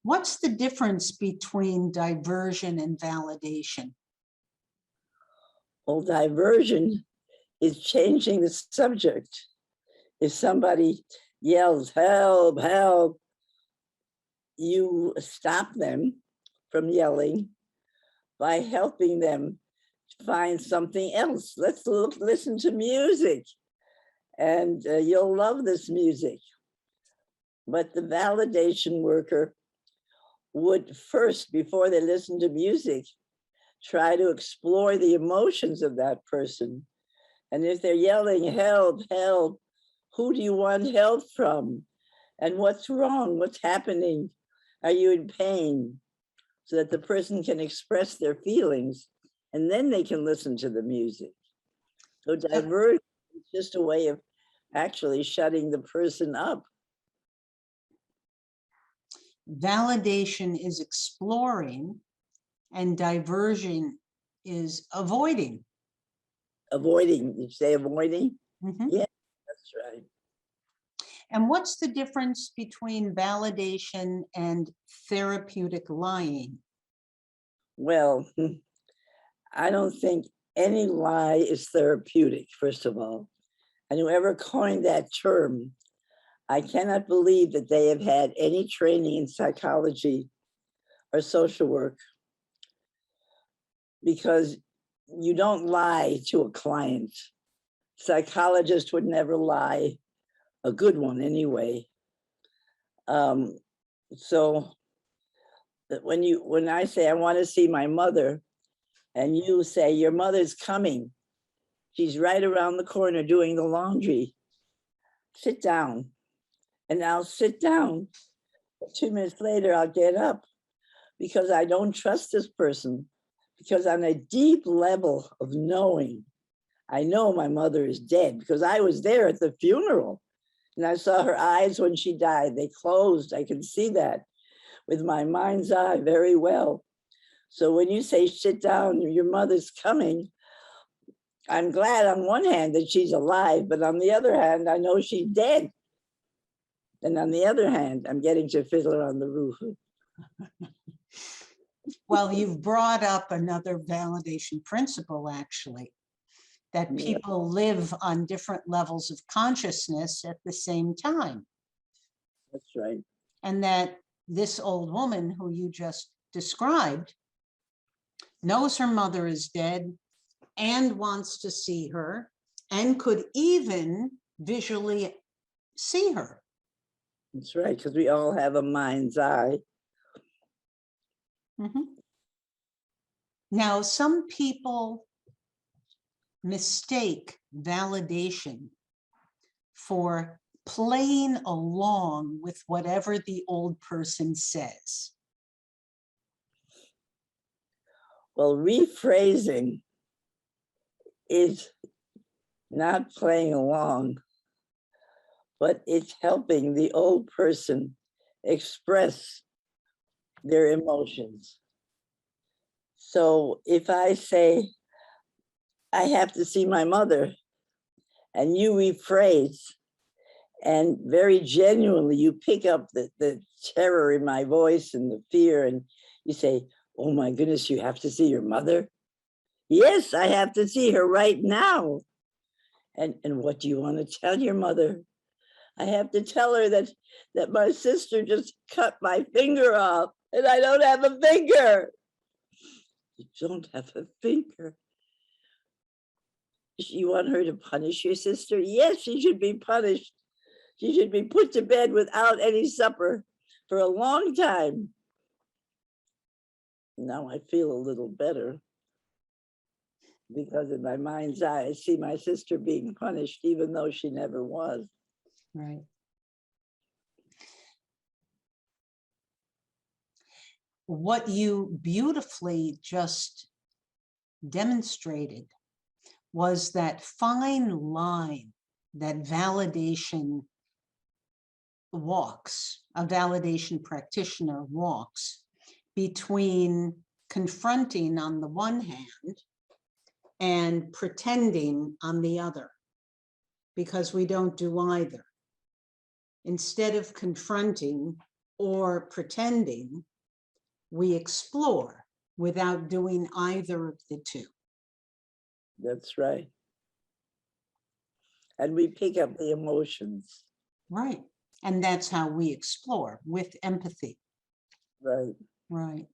What's the difference between diversion and validation? Well, diversion is changing the subject. If somebody yells, help, help, you stop them from yelling by helping them find something else. Let's listen to music, and you'll love this music. But the validation worker would first, before they listen to music, try to explore the emotions of that person. And if they're yelling, help, help, who do you want help from? And what's wrong? What's happening? Are you in pain? So that the person can express their feelings, and then they can listen to the music. So diversion is just a way of actually shutting the person up. Validation is exploring, and diversion is avoiding. Avoiding, you say avoiding? Mhm. Yeah, that's right. And what's the difference between validation and therapeutic lying? Well, I don't think any lie is therapeutic, first of all. And whoever coined that term, I cannot believe that they have had any training in psychology or social work, because you don't lie to a client. Psychologists would never lie, a good one anyway. So that when I say I want to see my mother, and you say your mother's coming, she's right around the corner doing the laundry, sit down. And I'll sit down. 2 minutes later, I'll get up, because I don't trust this person, because on a deep level of knowing, I know my mother is dead, because I was there at the funeral and I saw her eyes when she died. They closed. I can see that with my mind's eye very well. So when you say sit down, your mother's coming, I'm glad on one hand that she's alive, but on the other hand, I know she's dead. And on the other hand, I'm getting to Fiddler on the Roof. Well, you've brought up another validation principle, actually, that people live on different levels of consciousness at the same time. That's right. And that this old woman who you just described knows her mother is dead and wants to see her and could even visually see her. That's right, because we all have a mind's eye. Now, some people mistake validation for playing along with whatever the old person says. Well, rephrasing is not playing along, but it's helping the old person express their emotions. So if I say, I have to see my mother, and you rephrase, and very genuinely you pick up the terror in my voice and the fear, and you say, oh my goodness, you have to see your mother? Yes, I have to see her right now. And what do you want to tell your mother? I have to tell her that my sister just cut my finger off and I don't have a finger. You don't have a finger. You want her to punish your sister? Yes, she should be punished. She should be put to bed without any supper for a long time. Now I feel a little better, because in my mind's eye, I see my sister being punished, even though she never was. Right. What you beautifully just demonstrated was that fine line that validation walks, a validation practitioner walks between confronting on the one hand and pretending on the other, because we don't do either. Instead of confronting, or pretending, we explore without doing either of the two. That's right. And we pick up the emotions. Right. And that's how we explore, with empathy. Right. Right.